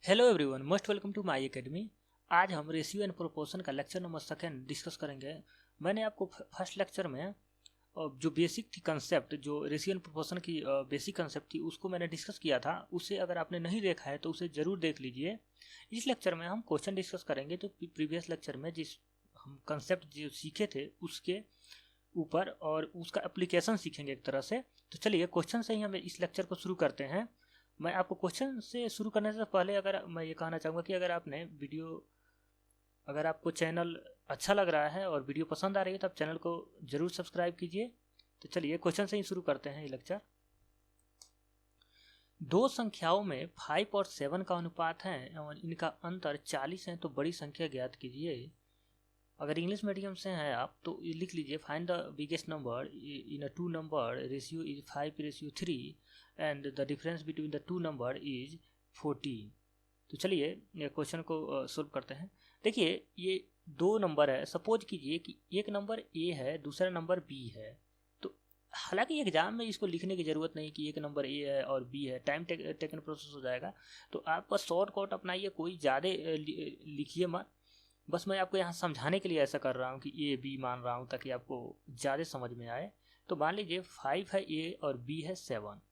Hello everyone, most welcome to my academy. आज हम ratio and proportion का lecture number second discuss करेंगे। मैंने आपको फर्स्ट लेक्चर में जो बेसिक थी कंसेप्ट, जो रेशियो एंड प्रोपोर्शन की बेसिक कंसेप्ट थी, उसको मैंने डिस्कस किया था। उसे अगर आपने नहीं देखा है तो उसे ज़रूर देख लीजिए। इस लेक्चर में हम क्वेश्चन डिस्कस करेंगे जो प्रीवियस लेक्चर में जिस हम कंसेप्ट जो सीखे थे उसके ऊपर, और उसका एप्लीकेशन सीखेंगे एक तरह से। तो चलिए क्वेश्चन से ही हम इस लेक्चर को शुरू करते हैं। मैं आपको क्वेश्चन से शुरू करने से पहले अगर मैं ये कहना चाहूँगा कि अगर आपको चैनल अच्छा लग रहा है और वीडियो पसंद आ रही है तो आप चैनल को ज़रूर सब्सक्राइब कीजिए। तो चलिए क्वेश्चन से ही शुरू करते हैं ये लेक्चर। दो संख्याओं में 5 और 7 का अनुपात है और इनका अंतर 40 है, तो बड़ी संख्या ज्ञात कीजिए। अगर इंग्लिश मीडियम से हैं आप तो ये लिख लीजिए, find the biggest number in a two number ratio is 5:3 and the difference between the two number is 14। तो चलिए ये क्वेश्चन को सोल्व करते हैं। देखिए ये दो नंबर है। सपोज कीजिए कि एक नंबर ए है, दूसरा नंबर बी है। तो हालांकि एग्जाम में इसको लिखने की ज़रूरत नहीं कि एक नंबर ए है और बी है, टाइम टेकन प्रोसेस हो जाएगा। तो आप बस शॉर्ट कट अपनाइए, कोई ज़्यादा लिखिए मत। बस मैं आपको यहाँ समझाने के लिए ऐसा कर रहा हूँ कि ए बी मान रहा हूँ ताकि आपको ज़्यादा समझ में आए। तो मान लीजिए 5 है ए और बी है 7।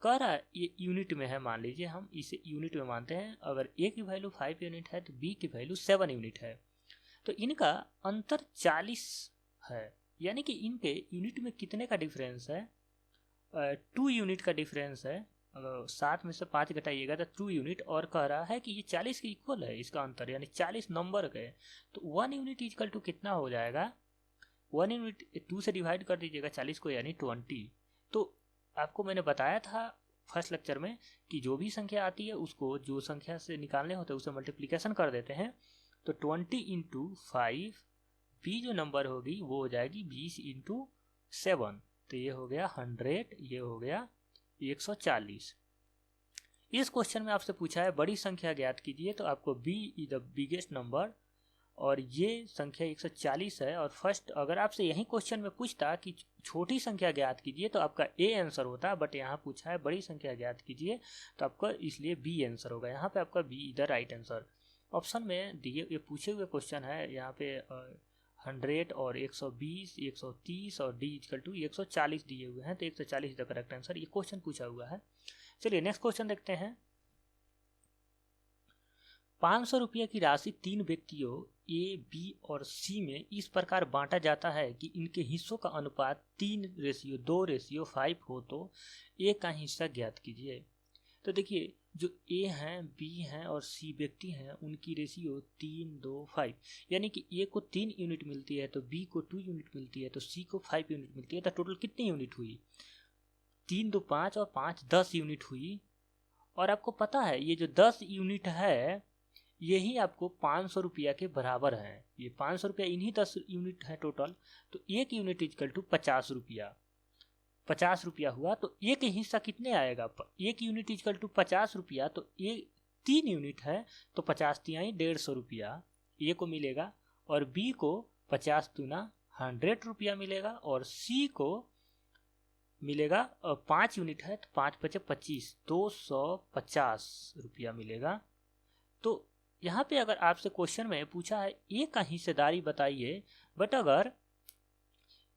कह रहा है ये यूनिट में है, मान लीजिए हम इसे यूनिट में मानते हैं। अगर ए की वैल्यू 5 यूनिट है तो बी की वैल्यू 7 यूनिट है। तो इनका अंतर 40 है, यानी कि इनके यूनिट में कितने का डिफरेंस है? 2 यूनिट का डिफरेंस है। अगर 7 में से 5 घटाइएगा तो 2 यूनिट, और कह रहा है कि ये 40 के इक्वल है इसका अंतर, यानी 40 नंबर के। तो 1 यूनिट इक्वल टू कितना हो जाएगा? 1 यूनिट 2 से डिवाइड कर दीजिएगा 40 को, यानी 20। तो आपको मैंने बताया था फर्स्ट लेक्चर में कि जो भी संख्या आती है उसको जो संख्या से निकालने होते हैं उसे मल्टीप्लिकेशन कर देते हैं। तो 20 इंटू 5, बी जो नंबर होगी वो हो जाएगी 20 इंटू 7। तो ये हो गया 100, ये हो गया 140। इस क्वेश्चन में आपसे पूछा है बड़ी संख्या ज्ञात कीजिए, तो आपको B is the biggest number और ये संख्या 140 है। और फर्स्ट अगर आपसे यही क्वेश्चन में पूछता कि छोटी संख्या ज्ञात कीजिए तो आपका ए आंसर होता, बट यहाँ पूछा है बड़ी संख्या ज्ञात कीजिए तो आपका इसलिए बी आंसर होगा। यहाँ पे आपका B is the right answer. Option में दिए ये पूछे हुए क्वेश्चन है, यहाँ पे 100 और 120, 130 और डी इक्वल टू 140 दिए हुए हैं, तो 140 द करेक्ट आंसर, ये क्वेश्चन पूछा हुआ है। चलिए नेक्स्ट क्वेश्चन देखते हैं। 500 रुपये की राशि 3 व्यक्तियों ए, बी और सी में इस प्रकार बांटा जाता है कि इनके हिस्सों का अनुपात 3:2:5 हो, तो ए का हिस्सा ज्ञात कीजिए। तो देखिए जो ए हैं, बी हैं और सी व्यक्ति हैं, उनकी रेशियो 3:2:5, यानी कि ए को 3 यूनिट मिलती है तो बी को 2 यूनिट मिलती है तो सी को 5 यूनिट मिलती है। तो टोटल कितनी यूनिट हुई? 3 2 5 और 5 10 यूनिट हुई। और आपको पता है ये जो 10 यूनिट है यही आपको 500 रुपया के बराबर है। ये 500 रुपया इन्हीं 10 यूनिट है टोटल। तो एक यूनिट इजकल टू 50 रुपया। 50 रुपया हुआ तो एक हिस्सा कितने आएगा? एक यूनिट इजकल टू 50 रुपया, तो ये 3 यूनिट है तो 50 तिहाई 150 रुपया ए को मिलेगा, और बी को 50 दूना 100 रुपया मिलेगा, और सी को मिलेगा 5 यूनिट है तो 5 पचे 25, 250 रुपया मिलेगा। तो यहाँ पे अगर आपसे क्वेश्चन में पूछा है ए का हिस्सेदारी बताइए, बट अगर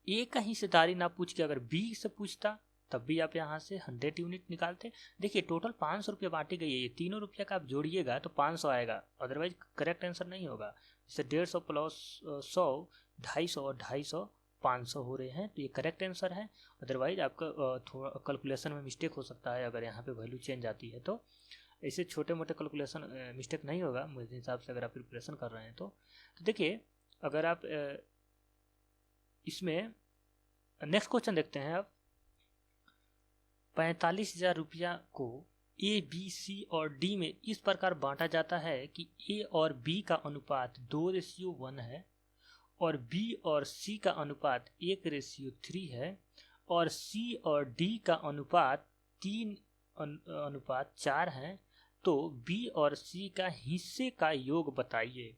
ए का हिस्सेदारी ना पूछ के अगर बी से पूछता तब भी आप यहाँ से 100 यूनिट निकालते। देखिए टोटल 500 रुपया बांटी गई है, ये तीनों रुपया का आप जोड़िएगा तो 500 आएगा, अदरवाइज करेक्ट आंसर नहीं होगा। जैसे 150 प्लस 100 250 और 250 500 हो रहे हैं, तो ये करेक्ट आंसर है। अदरवाइज आपका थोड़ा कैलकुलेशन में मिस्टेक हो सकता है अगर यहाँ पे वैल्यू चेंज आती है। तो ऐसे छोटे मोटे कैलकुलेशन मिस्टेक नहीं होगा मुझे हिसाब से, अगर आप प्रिपरेशन कर रहे हैं तो देखिए अगर आप इसमें नेक्स्ट क्वेश्चन देखते हैं। अब 45,000 रुपया को ए, बी, सी और डी में इस प्रकार बांटा जाता है कि ए और बी का अनुपात 2:1 है, और बी और सी का अनुपात 1:3 है, और सी और डी का अनुपात 3:4 है। तो बी और सी का हिस्से का योग बताइए।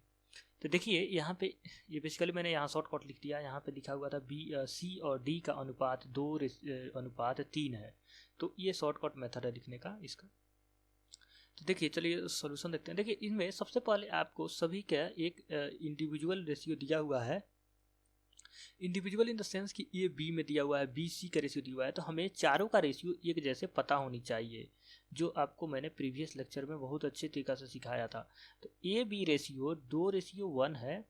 तो देखिए यहाँ पे ये बेसिकली मैंने यहाँ शॉर्टकट लिख दिया, यहाँ पे लिखा हुआ था सी और डी का अनुपात 2:3 है। तो ये शॉर्टकट मेथड है लिखने का इसका। तो देखिए चलिए सॉल्यूशन देखते हैं। देखिए इनमें सबसे पहले आपको सभी का एक इंडिविजुअल रेशियो दिया हुआ है। इंडिविजुअल इन द सेंस कि ए बी में दिया हुआ है, बी सी का रेशियो दिया हुआ है, तो हमें चारों का रेशियो एक जैसे पता होनी चाहिए, जो आपको मैंने प्रीवियस लेक्चर में बहुत अच्छे तरीक़ा से सिखाया था। तो ए बी रेशियो 2:1 है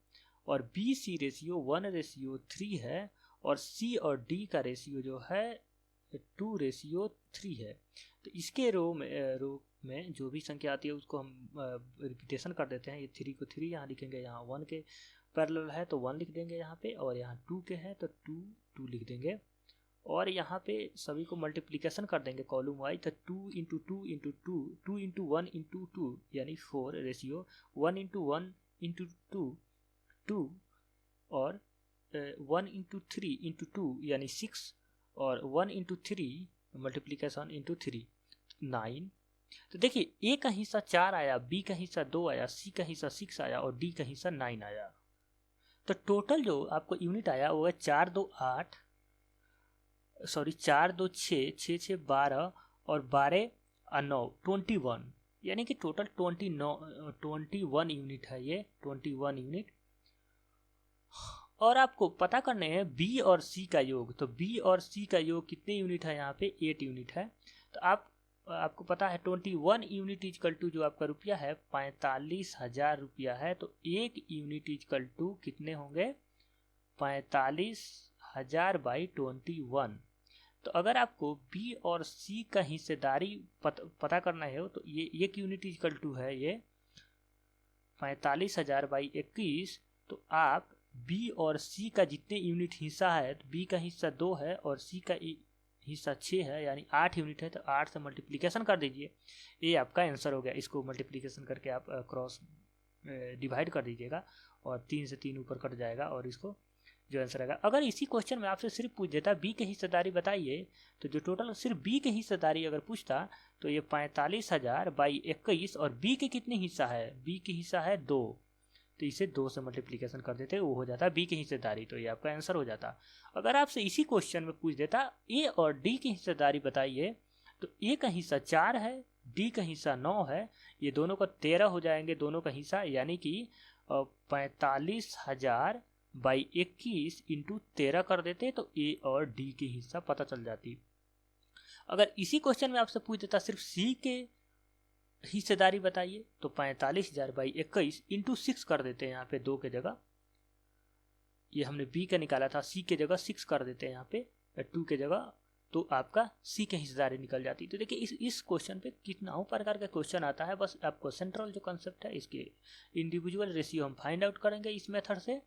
और बी सी रेशियो 1:3 है और सी और डी का रेशियो जो है 2:3 है। तो इसके रो में जो भी संख्या आती है उसको हम रिपीटेशन कर देते हैं। ये 3 को 3 यहाँ लिखेंगे, यहाँ 1 के पैरेलल है तो 1 लिख देंगे यहाँ पे, और यहाँ 2 के हैं तो 2 लिख देंगे, और यहाँ पे सभी को मल्टीप्लिकेशन कर देंगे कॉलम वाइज। तो 2 इंटू 2 इंटू 2, 2 इंटू 1 इंटू 2 यानी 4 रेशियो, 1 इंटू 1 इंटू 2 और 1 इंटू 3 इंटू 2 यानी 6, और 1 इंटू 3 मल्टीप्लिकेशन इंटू 3 9। तो देखिए ए का हिस्सा 4 आया, बी का हिस्सा 2 आया, सी का हिस्सा 6 आया और डी का हिस्सा 9 आया। तो टोटल जो आपको यूनिट आया वो है 4 2 8, सॉरी 4 2 6, 6 6 12 और 12 9 21, यानी कि टोटल 21 यूनिट है ये, 21 यूनिट। और आपको पता करने हैं बी और सी का योग। तो बी और सी का योग कितने यूनिट है, यहाँ पे 8 यूनिट है। तो आपको पता है 21 यूनिट इजकल टू जो आपका रुपया है 45,000 रुपया है। तो 1 यूनिट इजकल टू कितने होंगे, 45,000 बाई 21। तो अगर आपको बी और सी का हिस्सेदारी पता करना है तो ये 1 यूनिट इजकल टू है ये 45,000 बाई 21। तो आप बी और सी का जितने यूनिट हिस्सा है, तो बी का हिस्सा 2 है और सी का हिस्सा 6 है, यानी 8 यूनिट है। तो 8 से मल्टीप्लिकेशन कर दीजिए, ये आपका आंसर हो गया। इसको मल्टीप्लिकेशन करके आप क्रॉस डिवाइड कर दीजिएगा और 3 से 3 ऊपर कट जाएगा और इसको जो आंसर आएगा। अगर इसी क्वेश्चन में आपसे सिर्फ पूछ देता बी की हिस्सेदारी बताइए, तो जो टोटल सिर्फ बी की हिस्सेदारी अगर पूछता तो ये 45,000 बाई 21, और बी के कितने हिस्सा है, बी की हिस्सा है 2, तो इसे 2 से मल्टीप्लिकेशन कर देते, वो हो जाता बी की हिस्सेदारी, तो ये आपका आंसर हो जाता। अगर आपसे इसी क्वेश्चन में पूछ देता ए और डी की हिस्सेदारी बताइए, तो ए का हिस्सा 4 है, डी का हिस्सा 9 है, ये दोनों का 13 हो जाएंगे दोनों का हिस्सा, यानी कि 45,000 बाई 21 इंटू 13 कर देते तो ए और डी की हिस्सा पता चल जाती। अगर इसी क्वेश्चन में आपसे पूछ देता सिर्फ सी के हिस्सेदारी बताइए, तो 45,000 बाई 21 इंटू 6 कर देते हैं यहाँ पे 2 के जगह, ये हमने बी का निकाला था, सी के जगह 6 कर देते हैं यहाँ पे 2 के जगह, तो आपका सी की हिस्सेदारी निकल जाती। तो देखिए इस क्वेश्चन पे कितना प्रकार का क्वेश्चन आता है, बस आपको सेंट्रल जो कंसेप्ट है इसके इंडिविजुअल रेशियो हम फाइंड आउट करेंगे इस मेथड से,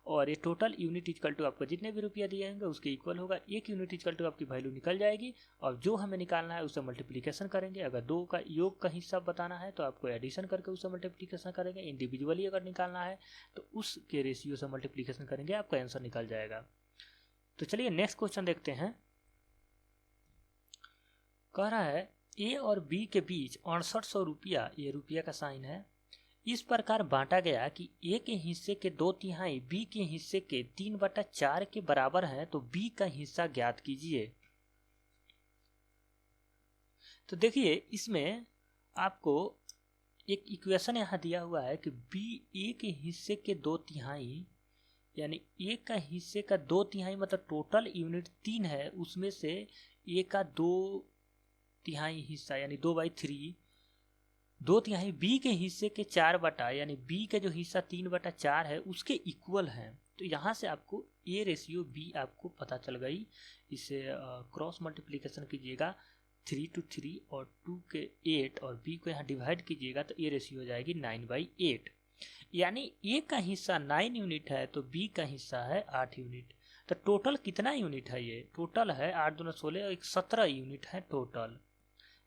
और ये टोटल यूनिट इजकल टू आपको जितने भी रुपया दिए होंगे उसके इक्वल होगा। 1 यूनिट इजकल टू आपकी वैल्यू निकल जाएगी, और जो हमें निकालना है उससे मल्टीप्लिकेशन करेंगे। अगर 2 का योग का हिस्सा बताना है तो आपको एडिशन करके उससे मल्टीप्लिकेशन करेंगे। इंडिविजुअली अगर निकालना है तो उसके रेशियो से मल्टीप्लिकेशन करेंगे, आपका आंसर निकल जाएगा। तो चलिए नेक्स्ट क्वेश्चन देखते हैं। कह रहा है ए और बी के बीच 6800 रुपया, ये रुपया का साइन है, इस प्रकार बांटा गया कि ए के हिस्से के 2/3 बी के हिस्से के 3/4 के बराबर है, तो बी का हिस्सा ज्ञात कीजिए। तो देखिए इसमें आपको एक इक्वेशन यहाँ दिया हुआ है कि बी ए के हिस्से के 2/3 यानी ए का हिस्से का 2/3 मतलब टोटल यूनिट 3 है, उसमें से ए का 2/3 हिस्सा यानी 2/3, 2/3 बी के हिस्से के 4 यानी बी का जो हिस्सा 3/4 है उसके इक्वल है। तो यहाँ से आपको ए रेशियो बी आपको पता चल गई। इसे क्रॉस मल्टीप्लिकेशन कीजिएगा 3 to 3 और 2 के 8 और बी को यहाँ डिवाइड कीजिएगा तो ए रेशियो हो जाएगी 9/8, यानी ए का हिस्सा 9 यूनिट है तो बी का हिस्सा है 8 यूनिट। तो टोटल कितना यूनिट है, ये टोटल है 8 दूना 16, 17 यूनिट है टोटल।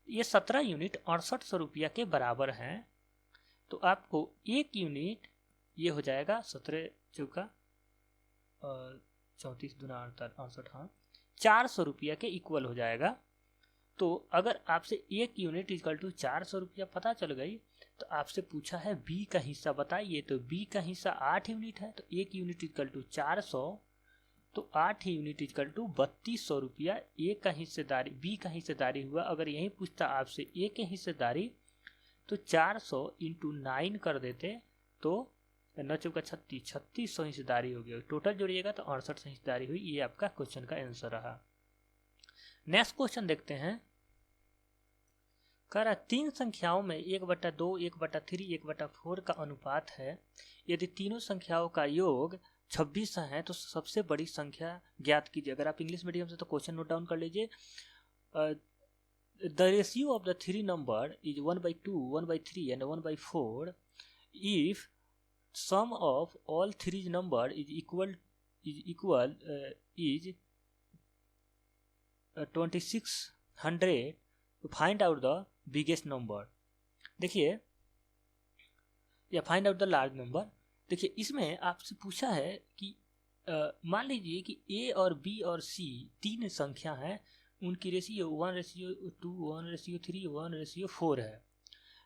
ये 17 यूनिट 6800 रुपया के बराबर हैं। तो आपको 1 यूनिट ये हो जाएगा 17 चौका 34 दूना 68, हाँ 400 रुपया के इक्वल हो जाएगा। तो अगर आपसे 1 यूनिट इक्वल टू 400 रुपया पता चल गई, तो आपसे पूछा है बी का हिस्सा बताइए, तो बी का हिस्सा 8 यूनिट है, तो 1 यूनिट इक्वल टू 400, तो 8 यूनिट इक्वल टू 3200 रुपया ए का हिस्सेदारी, बी का हिस्सेदारी हुआ। अगर यही पूछता आपसे ए के हिस्सेदारी, तो 400 इंटू 9 कर देते तो 9 चौका 36, 3600 हिस्सेदारी हो गया। टोटल जोड़िएगा तो 68 हिस्सेदारी हुई। ये आपका क्वेश्चन का आंसर रहा। नेक्स्ट क्वेश्चन देखते हैं। कह रहा है 3 संख्याओं में 1/2, 1/3, 1/4 का अनुपात है। यदि तीनों संख्याओं का योग 26 है तो सबसे बड़ी संख्या ज्ञात कीजिए। अगर आप इंग्लिश मीडियम से तो क्वेश्चन नोट डाउन कर लीजिए। The ratio of the 3 number is 1/2, 1/3 and 1/4 if sum of all 3 number is equal is 2600 to find out the biggest number। देखिए, या find out the large number. देखिए, इसमें आपसे पूछा है कि मान लीजिए कि ए और बी और सी 3 संख्या हैं, उनकी रेशियो 1:2, 1:3, 1:4 है।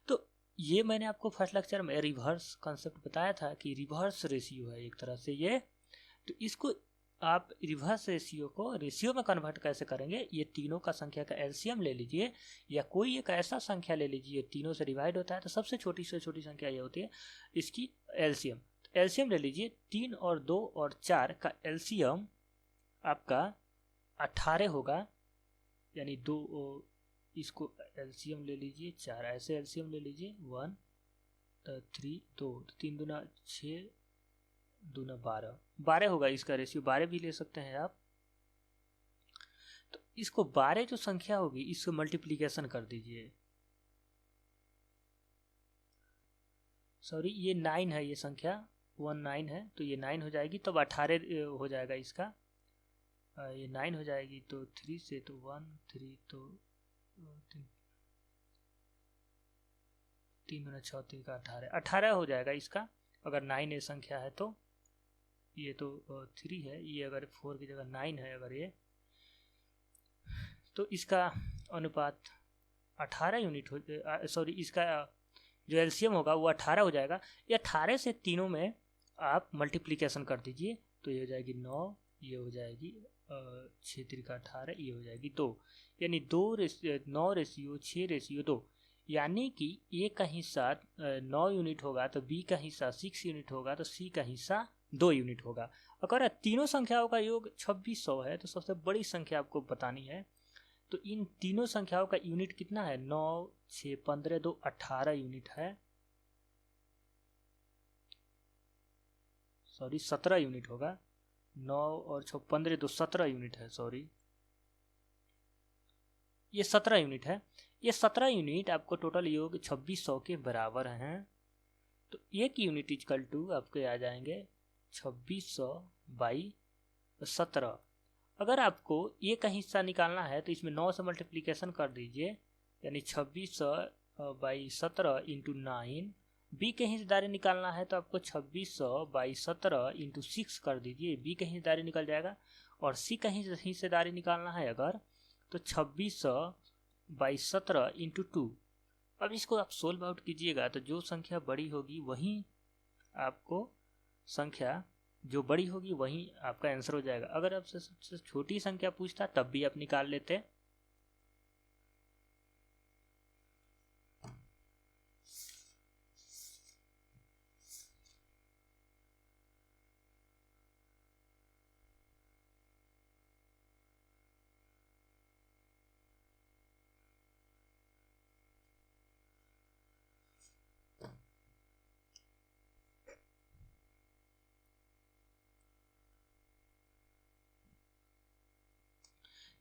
तो ये मैंने आपको फर्स्ट लेक्चर में रिवर्स कॉन्सेप्ट बताया था कि रिवर्स रेशियो है एक तरह से ये। तो इसको आप रिवर्स रेशियो को रेशियो में कन्वर्ट कैसे करेंगे? ये तीनों का संख्या का एलसीएम ले लीजिए, या कोई एक ऐसा संख्या ले लीजिए तीनों से डिवाइड होता है तो सबसे छोटी से छोटी संख्या ये होती है, इसकी एलसीएम। एलसीएम ले लीजिए, 3 और 2 और 4 का एलसीएम आपका 18 होगा, यानी 2, इसको एलसीएम ले लीजिए 4, ऐसे एलसीएम ले लीजिए 1 तो 3 2 3 दूना 6 दूना 12 होगा इसका रेशियो। 12 भी ले सकते हैं आप। तो इसको 12 जो संख्या होगी इसको मल्टीप्लीकेशन कर दीजिए। सॉरी, ये 9 है, ये संख्या 19 है, तो ये 9 हो जाएगी, तब 18 हो जाएगा इसका। ये 9 हो जाएगी तो 3 से तो 1 3 तो 3 दूना 6 3 का 18 हो जाएगा इसका। अगर 9 ये संख्या है तो ये तो 3 है, ये अगर 4 की जगह 9 है अगर ये, तो इसका अनुपात 18 यूनिट हो, सॉरी इसका जो एलसीएम होगा वो 18 हो जाएगा। ये 18 से तीनों में आप मल्टीप्लिकेशन कर दीजिए तो ये हो जाएगी 9, ये हो जाएगी 6 3 का 18, ये हो जाएगी 2, यानी 9:6:2, यानी कि ए का हिस्सा 9 यूनिट होगा तो बी का हिस्सा 6 यूनिट होगा तो सी का हिस्सा 2 यूनिट होगा। अगर तीनों संख्याओं का योग 2600 है तो सबसे बड़ी संख्या आपको बतानी है। तो इन तीनों संख्याओं का यूनिट कितना है? 9 6 15 2 18 यूनिट है, सॉरी 17 यूनिट होगा। 9 और 6 15 2 17 यूनिट है, सॉरी ये 17 यूनिट है। ये 17 यूनिट आपको टोटल योग 2600 के बराबर हैं। तो एक यूनिट इक्वल टू आपके आ जाएंगे 2600/17। अगर आपको ए का हिस्सा निकालना है तो इसमें 9 से मल्टीप्लिकेशन कर दीजिए, यानी 2600/17 इंटू 9। बी के हिस्सेदारी निकालना है तो आपको 2600/17 इंटू 6 कर दीजिए, बी का हिस्सेदारी निकल जाएगा। और सी का हिस्सेदारी निकालना है अगर तो 2600/17 इंटू 2। अब इसको आप सोल्व आउट कीजिएगा तो जो संख्या बड़ी होगी वही आपको संख्या जो बड़ी होगी वही आपका आंसर हो जाएगा। अगर आपसे सबसे छोटी संख्या पूछता तब भी आप निकाल लेते।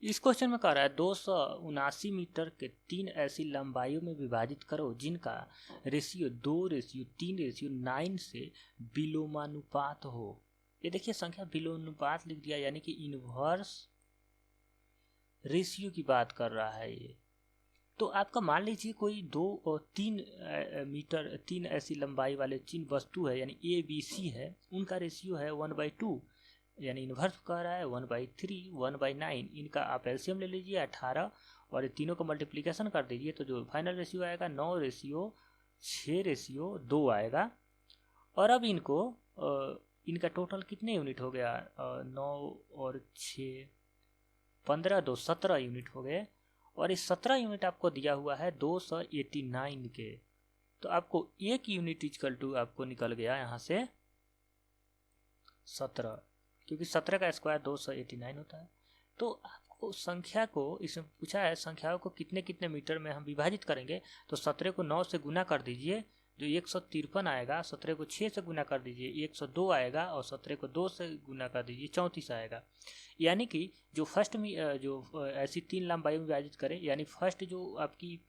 इस क्वेश्चन में कह रहा है 279 मीटर के 3 ऐसी लंबाइयों में विभाजित करो जिनका रेशियो 2:3:9 से विलोमानुपात हो। ये देखिए संख्या विलोमानुपात लिख दिया, यानी कि इनवर्स रेशियो की बात कर रहा है ये। तो आपका मान लीजिए कोई 2 और 3 मीटर 3 ऐसी लंबाई वाले 3 वस्तु है, यानी ए बी सी है, उनका रेशियो है 1/2, यानी इन्वर्स कह रहा है 1/3 1/9। इनका आप एलसीएम ले लीजिए 18 और ये तीनों का मल्टीप्लिकेशन कर दीजिए तो जो फाइनल रेशियो आएगा 9:6:2 आएगा। और अब इनको इनका टोटल कितने यूनिट हो गया? 9 और 6 15 2 17 यूनिट हो गए। और इस 17 यूनिट आपको दिया हुआ है 289 के। तो आपको 1 यूनिट इक्वल टू आपको निकल गया यहाँ से 17, क्योंकि 17 का स्क्वायर 289 होता है। तो आपको संख्या को इसमें पूछा है संख्याओं को कितने कितने मीटर में हम विभाजित करेंगे, तो 17 को 9 से गुना कर दीजिए जो 153 आएगा, 17 को 6 से गुना कर दीजिए 102 आएगा, और 17 को 2 से गुना कर दीजिए 34 आएगा। यानी कि जो फर्स्ट में जो ऐसी 3 लंबाई में विभाजित करें, यानी फर्स्ट जो आपकी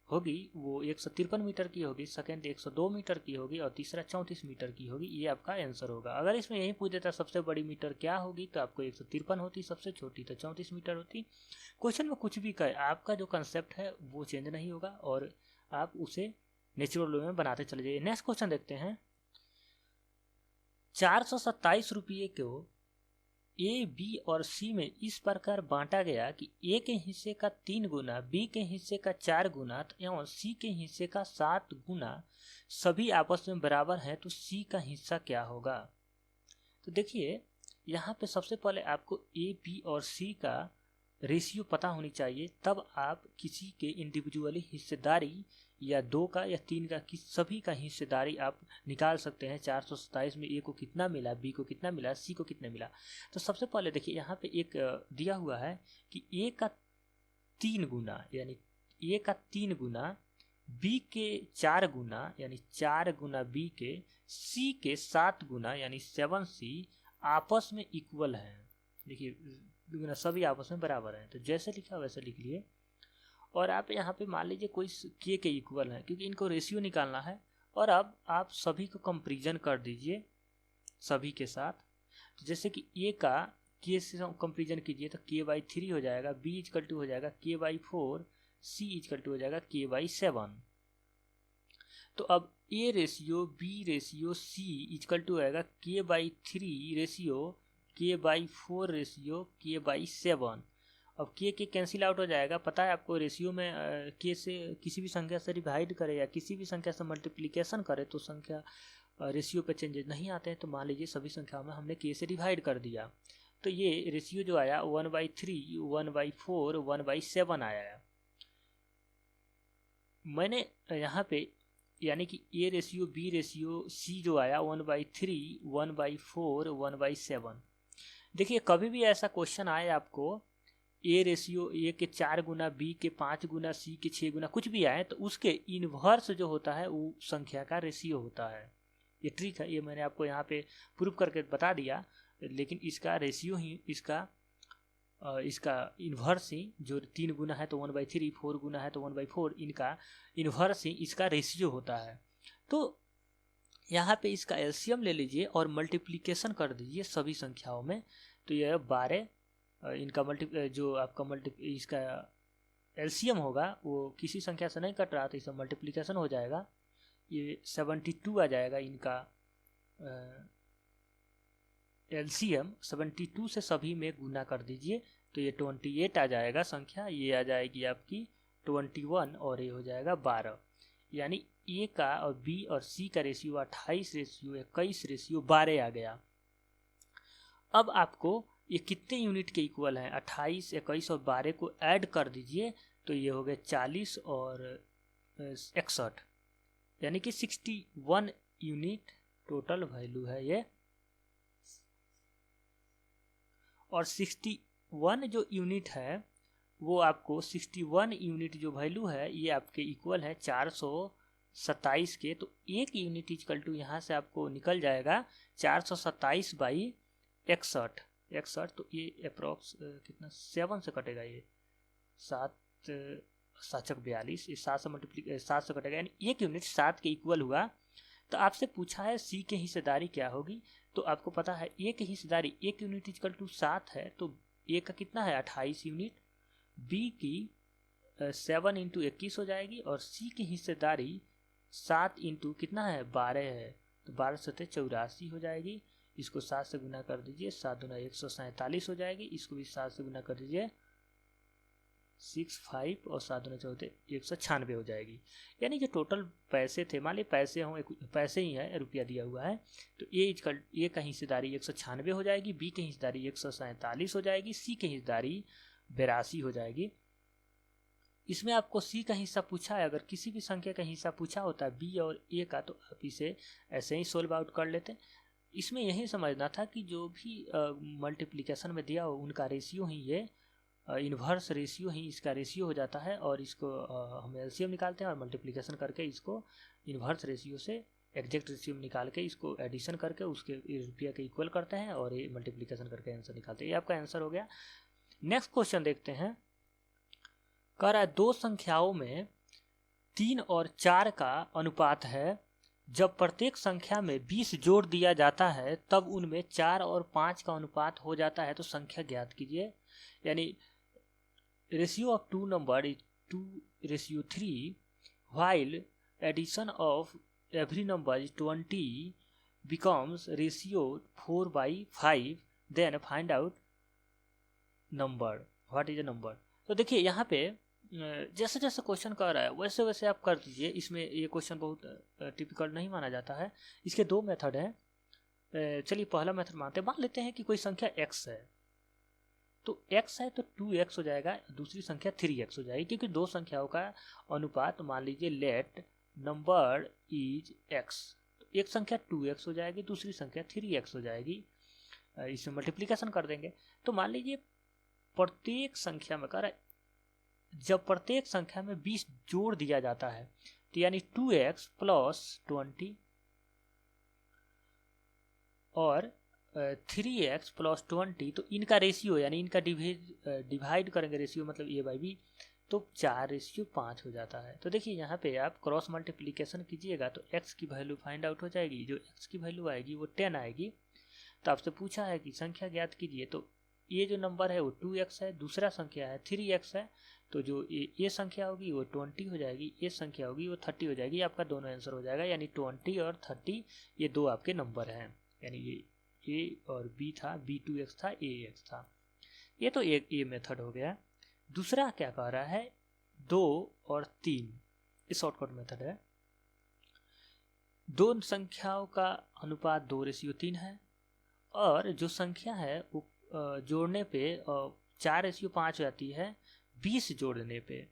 होगी वो 153 मीटर की होगी, सेकेंड 102 मीटर की होगी, और तीसरा 34 मीटर की होगी। ये आपका आंसर होगा। अगर इसमें यही पूछ देता सबसे बड़ी मीटर क्या होगी, तो आपको 153 होती, सबसे छोटी तो 34 मीटर होती। क्वेश्चन में कुछ भी कहे, आपका जो कंसेप्ट है वो चेंज नहीं होगा और आप उसे नेचुरल वे में बनाते चले जाइए। नेक्स्ट क्वेश्चन देखते हैं। 427 रुपये को ए, बी और सी में इस प्रकार बांटा गया कि ए के हिस्से का 3 गुना, बी के हिस्से का 4 गुना एवं सी के हिस्से का 7 गुना सभी आपस में बराबर हैं, तो सी का हिस्सा क्या होगा। तो देखिए यहाँ पे सबसे पहले आपको ए, बी और सी का रेशियो पता होनी चाहिए, तब आप किसी के इंडिविजुअली हिस्सेदारी या 2 का या 3 का सभी का हिस्सेदारी आप निकाल सकते हैं। 427 में ए को कितना मिला, बी को कितना मिला, सी को कितना मिला। तो सबसे पहले देखिए यहाँ पे एक दिया हुआ है कि ए का 3 गुना यानी ए का 3 गुना, बी के 4 गुना यानी 4 गुना बी के, सी के 7 गुना यानी 7c आपस में इक्वल है। देखिए गुना सभी आपस में बराबर हैं, तो जैसे लिखा वैसे लिख लिए। और आप यहाँ पे मान लीजिए कोई के इक्वल है, क्योंकि इनको रेशियो निकालना है। और अब आप सभी को कंपेरिजन कर दीजिए सभी के साथ। तो जैसे कि ए का के से कंपेरिजन कीजिए तो k/3 हो जाएगा, बी इक्वल टू हो जाएगा k/4, सी इक्वल टू हो जाएगा k/7। तो अब A ratio B ratio C equal to आएगा k/3 ratio k/4 ratio k/7। अब के कैंसिल आउट हो जाएगा। पता है आपको रेशियो में के से किसी भी संख्या से डिवाइड करे या किसी भी संख्या से मल्टीप्लिकेशन करे तो संख्या रेशियो पे चेंजेस नहीं आते हैं। तो मान लीजिए सभी संख्याओं में हमने के से डिवाइड कर दिया, तो ये रेशियो जो आया 1/3, 1/4, 1/7 आया। मैंने यहाँ पे यानी कि A ratio B ratio C जो आया 1/3, 1/4, 1/7। देखिए कभी भी ऐसा क्वेश्चन आए आपको ए रेशियो ए के 4 गुना, बी के 5 गुना, सी के 6 गुना, कुछ भी आए तो उसके इनवर्स जो होता है वो संख्या का रेशियो होता है। ये ट्रिक है, ये मैंने आपको यहाँ पे प्रूव करके बता दिया। लेकिन इसका रेशियो ही इसका इन्वर्स ही जो 3 गुना है तो 1/3, 4 गुना है तो 1/4, इनका इन्वर्स ही इसका रेशियो होता है। तो यहाँ पे इसका एलसीएम ले लीजिए और मल्टीप्लिकेशन कर दीजिए सभी संख्याओं में। तो यह 12 इनका जो आपका इसका एलसीएम होगा वो किसी संख्या से नहीं कट रहा, तो इसका मल्टीप्लिकेशन हो जाएगा। ये 72 आ जाएगा इनका एलसीएम। 72 से सभी में गुना कर दीजिए तो ये 28 आ जाएगा संख्या। ये आ जाएगी आपकी 21 और ये हो जाएगा 12। यानी ए का और बी और सी का रेशियो 28 रेशियो 21 रेशियो 12 आ गया। अब आपको ये कितने यूनिट के इक्वल हैं, 28, 21 और 12 को ऐड कर दीजिए तो ये हो गए 40 और 61, यानी कि 61 यूनिट टोटल वैल्यू है ये। और 61 जो यूनिट है वो आपको 61 यूनिट जो वैल्यू है ये आपके इक्वल है 427 के। तो 1 यूनिट इक्वल टू यहाँ से आपको निकल जाएगा 427/61। तो ये अप्रॉक्स कितना 7 से कटेगा, ये 7 7 42, ये 7 से कटेगा, यानी 1 यूनिट 7 के इक्वल हुआ। तो आपसे पूछा है सी के हिस्सेदारी क्या होगी, तो आपको पता है ए की हिस्सेदारी 1 यूनिट इक्वल टू 7 है, तो ए का कितना है 28 यूनिट, बी की 7 × 21 हो जाएगी, और सी की हिस्सेदारी 7 × कितना है 12 है, तो 12 से 84 हो जाएगी। इसको 7 से गुना कर दीजिए, 7 दूना 147 हो जाएगी। इसको भी 7 से गुना कर दीजिए 65 और 7 दूना 14 196 हो जाएगी। यानी जो टोटल पैसे थे, मान ली पैसे ही है, रुपया दिया हुआ है, तो ए का हिस्सेदारी 196 हो जाएगी, बी की हिस्सेदारी 147 हो जाएगी, सी की हिस्सेदारी 82 हो जाएगी। इसमें आपको सी का हिस्सा पूछा है, अगर किसी भी संख्या का हिस्सा पूछा होता है बी और ए का, तो आप इसे ऐसे ही सोल्व आउट कर लेते। इसमें यही समझना था कि जो भी मल्टीप्लिकेशन में दिया हो उनका रेशियो ही ये इन्वर्स रेशियो ही इसका रेशियो हो जाता है, और इसको हम एलसीएम निकालते हैं और मल्टीप्लिकेशन करके इसको इन्वर्स रेशियो से एग्जैक्ट रेशियो में निकाल के इसको एडिशन करके उसके रुपया के इक्वल करते हैं और ये मल्टीप्लिकेशन करके आंसर निकालते हैं। ये आपका आंसर हो गया। नेक्स्ट क्वेश्चन देखते हैं। कह रहा है दो संख्याओं में 3 और 4 का अनुपात है, जब प्रत्येक संख्या में 20 जोड़ दिया जाता है तब उनमें 4 और 5 का अनुपात हो जाता है, तो संख्या ज्ञात कीजिए। यानी ratio of two number is 2:3 while addition of every number is 20 becomes ratio 4/5, then find out number, what is a number। तो देखिए यहाँ पे जैसे जैसे क्वेश्चन कर रहा है वैसे वैसे आप कर दीजिए। इसमें ये क्वेश्चन बहुत टिपिकल नहीं माना जाता है। इसके दो मेथड हैं। चलिए पहला मेथड मानते हैं। मान लेते हैं कि कोई संख्या x है, तो x है तो 2x हो जाएगा, दूसरी संख्या 3x हो जाएगी, क्योंकि दो संख्याओं का अनुपात मान लीजिए लेट नंबर इज x, तो एक संख्या 2x हो जाएगी, दूसरी संख्या 3x हो जाएगी। इसमें मल्टीप्लिकेशन कर देंगे। तो मान लीजिए प्रत्येक संख्या में कह रहा है जब प्रत्येक संख्या में 20 जोड़ दिया जाता है, तो यानी 2x प्लस 20 और 3x प्लस 20, तो इनका रेशियो यानी इनका डिवाइड करेंगे, रेशियो मतलब a/b, तो 4:5 हो जाता है। तो देखिए यहाँ पे आप क्रॉस मल्टीप्लिकेशन कीजिएगा तो x की वैल्यू फाइंड आउट हो जाएगी। जो x की वैल्यू आएगी वो 10 आएगी। तो आपसे पूछा है कि संख्या ज्ञात कीजिए, तो ये जो नंबर है वो 2x है, दूसरा संख्या है 3x है, तो जो ये संख्या होगी वो 20 हो जाएगी, ये संख्या होगी वो 30 हो जाएगी। आपका दोनों आंसर हो जाएगा, यानी 20 और 30 ये दो आपके नंबर हैं। यानी ये a और b था, b 2x था, a x था। ये तो एक ये मेथड हो गया। दूसरा क्या कह रहा है 2 और 3, ये शॉर्टकट मेथड है। दो संख्याओं का अनुपात 2:3 है, और जो संख्या है वो जोड़ने पे 4:5 हो जाती है 20 जोड़ने पे।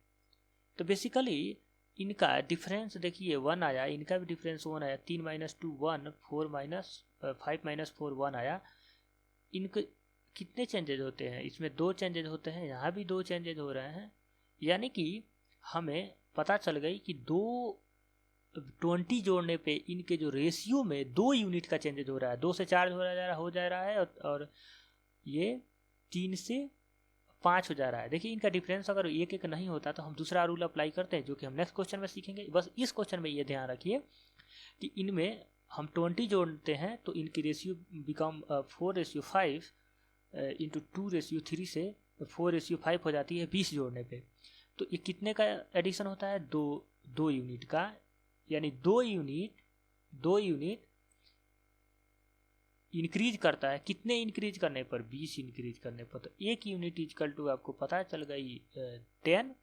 तो बेसिकली इनका डिफरेंस देखिए 1 आया, इनका भी डिफरेंस 1 आया, 3 - 2 1, 5 - 4 1 आया। इनके कितने चेंजेज होते हैं? इसमें 2 चेंजेज होते हैं, यहाँ भी 2 चेंजेज हो रहे हैं। यानी कि हमें पता चल गई कि 20 जोड़ने पे इनके जो रेशियो में 2 यूनिट का चेंजेज हो रहा है, 2 से 4 हो जा रहा है, और ये 3 से 5 हो जा रहा है। देखिए इनका डिफरेंस अगर एक एक नहीं होता तो हम दूसरा रूल अप्लाई करते हैं, जो कि हम नेक्स्ट क्वेश्चन में सीखेंगे। बस इस क्वेश्चन में ये ध्यान रखिए कि इनमें हम 20 जोड़ते हैं तो इनकी रेशियो बिकम 4:5 इंटू 2:3 से 4:5 हो जाती है 20 जोड़ने पे। तो ये कितने का एडिशन होता है? 2 यूनिट का, यानी 2 यूनिट इंक्रीज करता है। कितने इंक्रीज करने पर? 20 इंक्रीज करने पर। तो 1 यूनिट इक्वल टू आपको पता चल गई 10,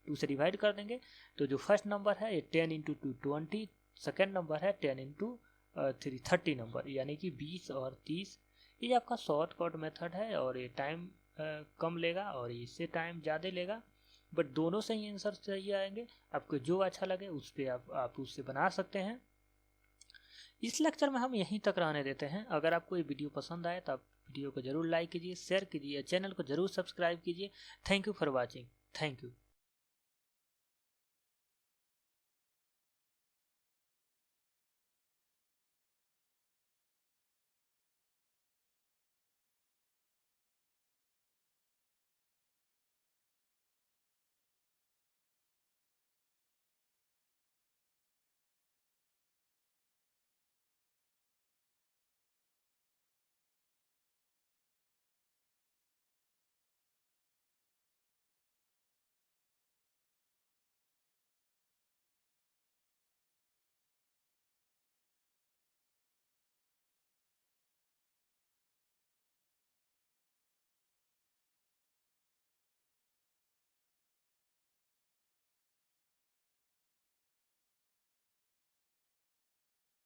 2 से डिवाइड कर देंगे। तो जो फर्स्ट नंबर है ये 10 × 2 20, सेकेंड नंबर है 10 × 3 30 नंबर, यानी कि 20 और 30। ये आपका शॉर्टकट मेथड है और ये टाइम कम लेगा और इससे टाइम ज़्यादा लेगा, बट दोनों से ही आंसर सही आएंगे। आपको जो अच्छा लगे उस पर आप उससे बना सकते हैं। इस लेक्चर में हम यहीं तक रहने देते हैं। अगर आपको ये वीडियो पसंद आए तो आप वीडियो को जरूर लाइक कीजिए, शेयर कीजिए, चैनल को जरूर सब्सक्राइब कीजिए। Thank you for watching. Thank you.